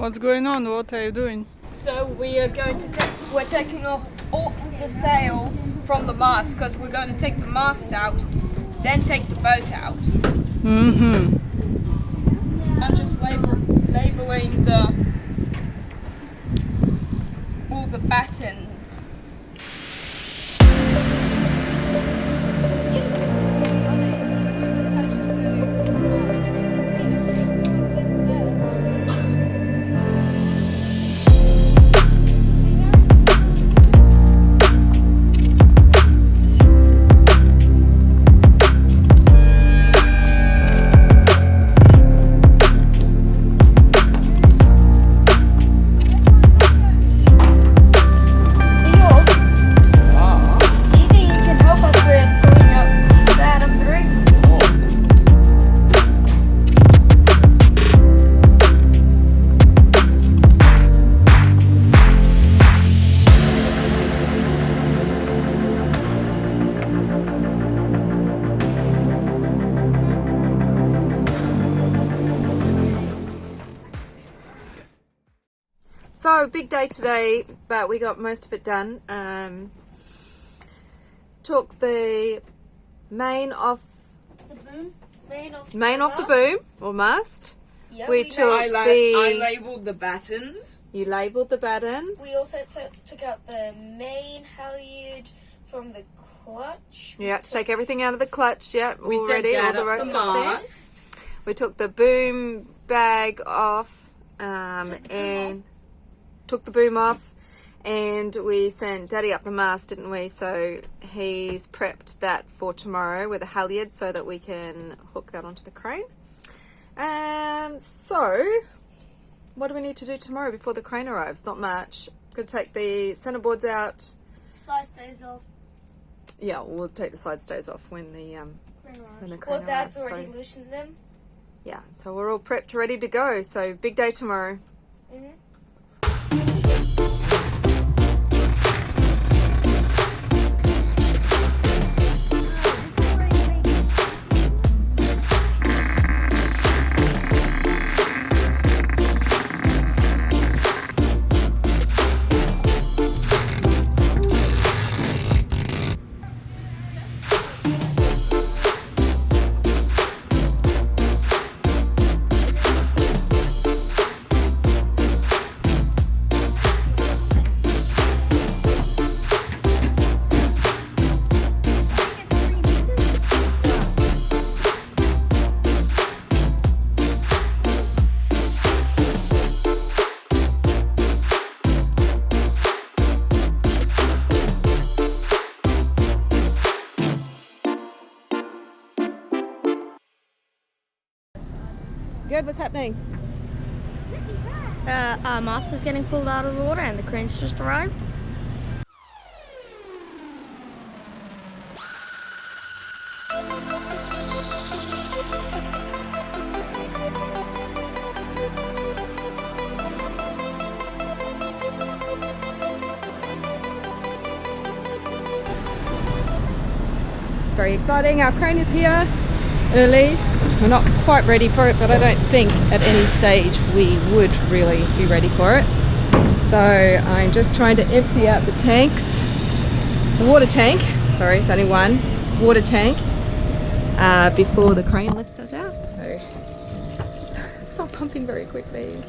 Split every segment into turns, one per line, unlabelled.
What's going on? What are you doing?
So we are going to we're taking off all the sail from the mast because we're going to take the mast out, then take the boat out.
Mm-hmm.
And just labeling all the battens.
So, big day today, but we got most of it done. Took the main off the boom or mast.
Yeah,
we took
I labelled the battens.
You labelled the battens.
We also took out the main halyard from the clutch.
You had to take everything out of the clutch. Yeah,
We
all
sent
ready.
Dad
All the
up
ropes
the
up there.
mast.
We took the boom bag off and took the boom off, and we sent Daddy up the mast, didn't we? So he's prepped that for tomorrow with a halyard so that we can hook that onto the crane. So what do we need to do tomorrow before the crane arrives? Not much. Could take the centerboards out.
Side stays off.
Yeah, we'll take the side stays off when the crane
Well, Dad's
arrives.
already loosened them.
Yeah, so we're all prepped, ready to go. So big day tomorrow. Good, what's happening?
Our master's getting pulled out of the water and the crane's just arrived.
Very exciting. Our crane is here early. We're not quite ready for it, but I don't think at any stage we would really be ready for it. So I'm just trying to empty out the tanks. The water tank, sorry, it's only one water tank, before the crane lifts us out. So it's not pumping very quickly.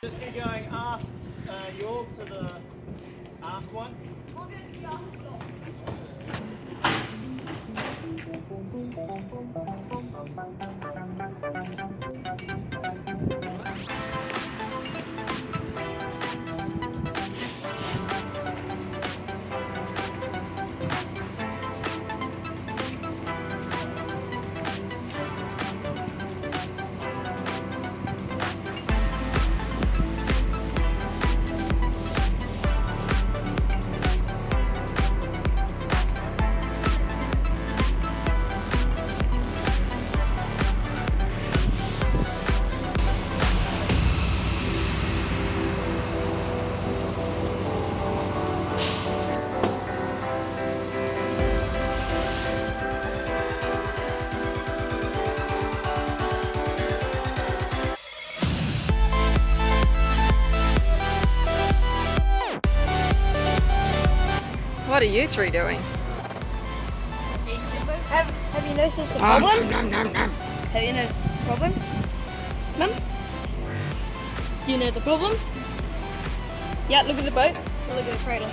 Just keep going aft York to the aft one.
What are you three doing?
Have you noticed the problem? Have you noticed the problem? Mum? Do you know the problem? Yeah, look at the boat. Look at the cradle.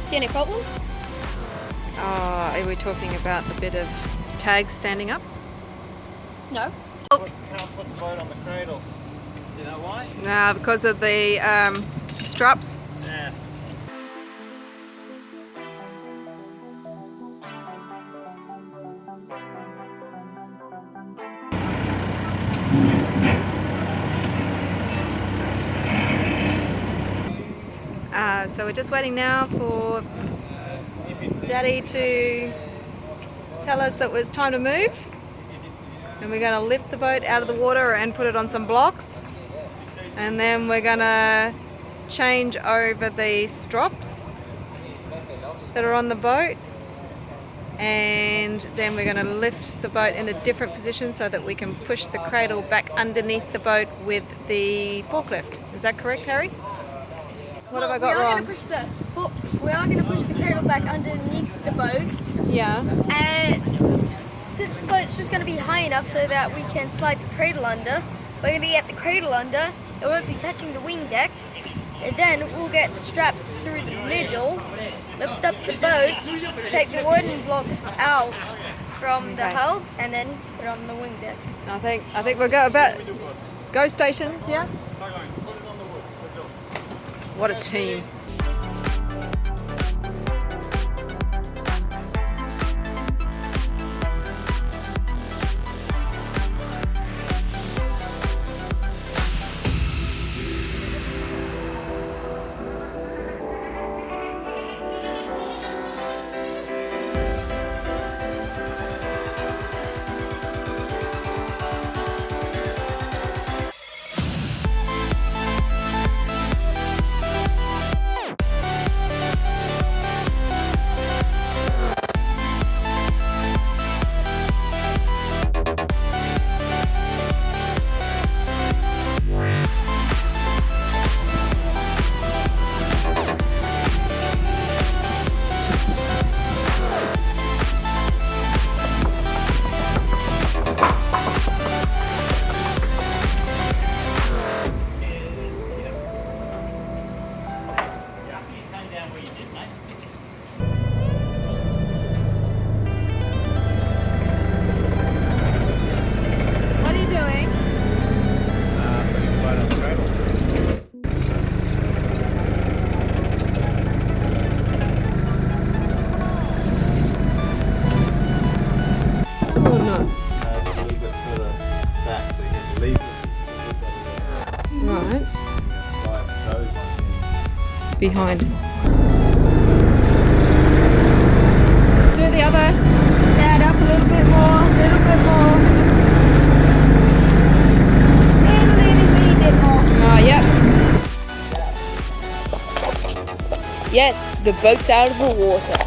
See any problem?
Oh, are we talking about the bit of tag standing up?
No.
Can't put the boat on the cradle. You know why?
No, because of the straps.
Yeah.
So we're just waiting now for Daddy to tell us that it was time to move. And we're going to lift the boat out of the water and put it on some blocks. And then we're going to change over the strops that are on the boat. And then we're going to lift the boat in a different position so that we can push the cradle back underneath the boat with the forklift. Is that correct, Harry? What have I got wrong?
We are going to push the cradle back underneath the boat.
Yeah.
And since the boat's just going to be high enough so that we can slide the cradle under, we're going to get the cradle under. It won't be touching the wing deck. And then we'll get the straps through the middle, lift up the boat, take the wooden blocks out from the hulls, and then put it on the wing deck.
I think we'll go about go stations, yeah? What a team. Behind. Do the other.
Stand up a little bit more, a little bit more. And a little bit more.
Oh, yep.
Yes, the boat's out of the water.